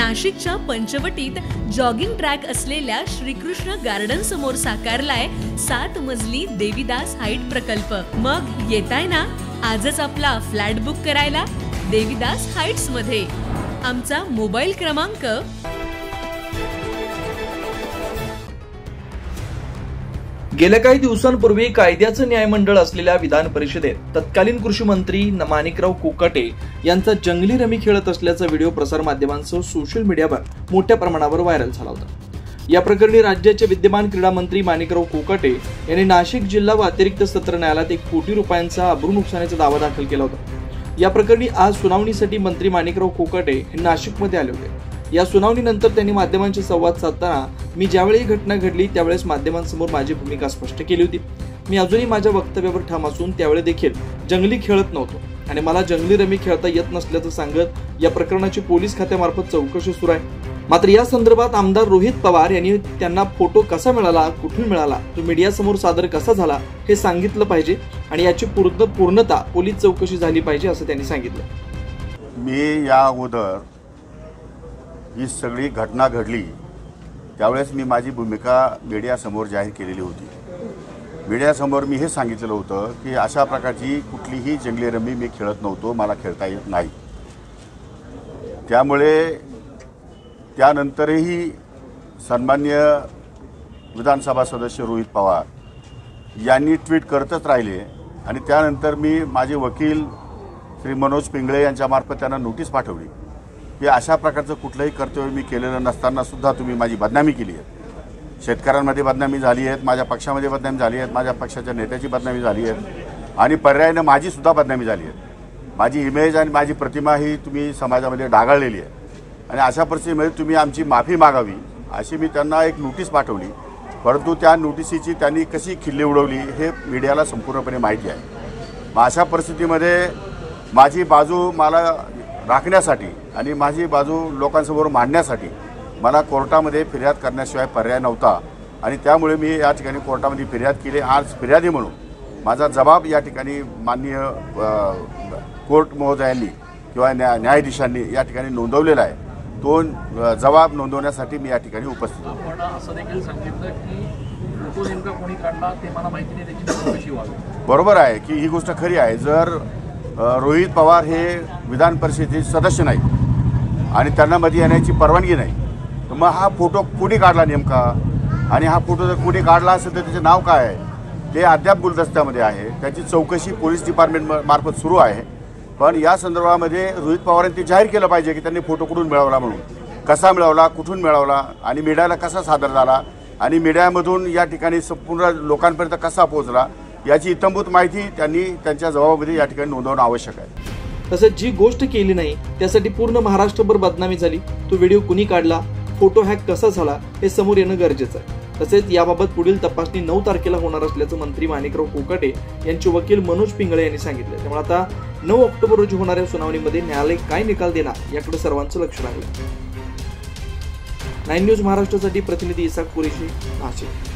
नाशिकच्या पंचवटीत jogging track असलेल्या Shrikrishna garden समोर साकारलाय 7 मजली देवीदास हाईट प्रकल्प। मग येताय ना आजच आपला फ्लॅट बुक करायला देवीदास हाईट्स मध्ये। आमचा मोबाईल क्रमांक गेल्या काही दिवसांपूर्वी कायद्याचं न्यायमंडळ असलेल्या विधान परिषदेत तत्कालीन कृषी मंत्री माणिकराव कोकाटे यांचा जंगली रमी खेळत असल्याचा व्हिडिओ प्रसार माध्यमांसह सोशल मीडियावर मोठ्या प्रमाणावर व्हायरल झाला होता। या प्रकरणी राज्याचे विद्यमान क्रीडा मंत्री माणिकराव कोकाटे यांनी नाशिक जिल्हा व अतिरिक्त सत्र न्यायालयात 1 कोटी रुपयांचा अब्रू नुकसानीचा दावा दाखल केला होता। या प्रकरणी आज सुनावणीसाठी मंत्री माणिकराव कोकाटे हे नाशिकमध्ये आले होते। या सुनावणीनंतर त्यांनी माध्यमांशी संवाद साधताना मी ज्यावेळी घटना घडली त्यावेळेस माध्यमांसमोर माझी भूमिका स्पष्ट केली होती। मी अजूनही माझ्या वक्तव्यावर ठाम असून त्यावेळी देखील जंगली खेळत नव्हतो आणि मला जंगली रमी खेळता येत नसल्याचं सांगत या प्रकरणाची पोलीस खात्यामार्फत चौकशी सुरू आहे। मात्र या संदर्भात आमदार रोहित पवार यांनी त्यांना फोटो कसा मिळाला, कुठून मिळाला, तो मीडियासमोर सादर कसा झाला हे सांगितलं पाहिजे आणि याची पूर्णता पोलीस चौकशी झाली पाहिजे असं त्यांनी सांगितलं। मी या अगोदर ही सगळी घटना घडली त्यावेळेस मी माझी भूमिका मीडियासमोर जाहीर केलेली होती। मीडियासमोर मी हे सांगितलेलं होतं की अशा प्रकारची कुठलीही जंगली रमी मी खेळत नव्हतो, मला खेळता येत नाही। त्यामुळे त्यानंतरही सन्माननीय विधानसभा सदस्य रोहित पवार यांनी ट्विट करतच राहिले आणि त्यानंतर मी माझे वकील श्री मनोज पिंगळे यांच्यामार्फत त्यांना नोटीस पाठवली की अशा प्रकारचं कुठलंही कर्तव्य मी केलेलं नसताना सुद्धा तुम्ही माझी बदनामी केली आहे। शेतकऱ्यांमध्ये बदनामी झाली आहे, माझ्या पक्षामध्ये बदनामी झाली आहे, माझ्या पक्षाच्या नेत्याची बदनामी झाली आहे आणि पर्यायाने माझी सुद्धा बदनामी झाली आहे। माझी इमेज आणि माझी प्रतिमा ही तुम्ही समाजामध्ये डागाळलेली आहे आणि अशा परिस्थितीमध्ये तुम्ही आमची माफी मागावी अशी मी त्यांना एक नोटीस पाठवली। परंतु त्या नोटिसीची त्यांनी कशी खिल्ली उडवली हे मीडियाला संपूर्णपणे माहिती आहे। मग अशा परिस्थितीमध्ये माझी बाजू मला राखण्यासाठी आणि माझी बाजू लोकांसमोर मांडण्यासाठी मला कोर्टामध्ये फिर्याद करण्याशिवाय पर्याय नव्हता आणि त्यामुळे मी या ठिकाणी कोर्टामध्ये फिर्याद केली। आज फिर्यादी म्हणून माझा जबाब या ठिकाणी माननीय कोर्ट महोदयांनी किंवा न्यायाधीशांनी या ठिकाणी नोंदवलेला आहे। तो जबाब नोंदवण्यासाठी मी या ठिकाणी उपस्थित होतो। पण असं देखील सांगितलं की फोटो नेमका कोणी काढला ते मला माहिती नाही, त्याची चौकशी व्हावी। बरोबर आहे की ही गोष्ट खरी आहे। जर रोहित पवार हे विधान परिषदेचे सदस्य नाही आणि त्यांना मध्ये येण्याची परवानगी नाही तर मग हा फोटो कोणी काढला नेमका आणि हा फोटो जर कोणी काढला असेल तर त्याचे नाव काय आहे ते अद्याप गुलदस्त्यामध्ये आहे। त्याची चौकशी पोलीस डिपार्टमेंट मार्फत सुरू आहे। पण या संदर्भामध्ये रोहित पवारांनी ते जाहीर केलं पाहिजे की त्यांनी फोटो कुठून मिळवला, म्हणून कसा मिळवला, कुठून मिळवला आणि मीडियाला कसा सादर झाला आणि मीडियामधून या ठिकाणी संपूर्ण लोकांपर्यंत कसा पोहोचला याची इत्थंभूत माहिती त्यांनी त्यांच्या जबाबामध्ये या ठिकाणी नोंदवणं आवश्यक आहे। तसेच जी गोष्ट केली नाही त्यासाठी पूर्ण महाराष्ट्रभर बदनामी झाली, तो व्हिडिओ कुणी काढला, फोटो हॅक कसा झाला हे समोर येणं गरजेचं आहे। तसेच याबाबत पुढील तपासणी 9 तारखेला होणार असल्याचं मंत्री माणिकराव कोकाटे यांचे वकील मनोज पिंगळे यांनी सांगितलं। त्यामुळे आता 9 ऑक्टोबर रोजी होणाऱ्या सुनावणीमध्ये न्यायालय काय निकाल देणार याकडे सर्वांचं लक्ष राहील। 9 न्यूज महाराष्ट्रासाठी प्रतिनिधी इसाक कुरेशी, नाशिक।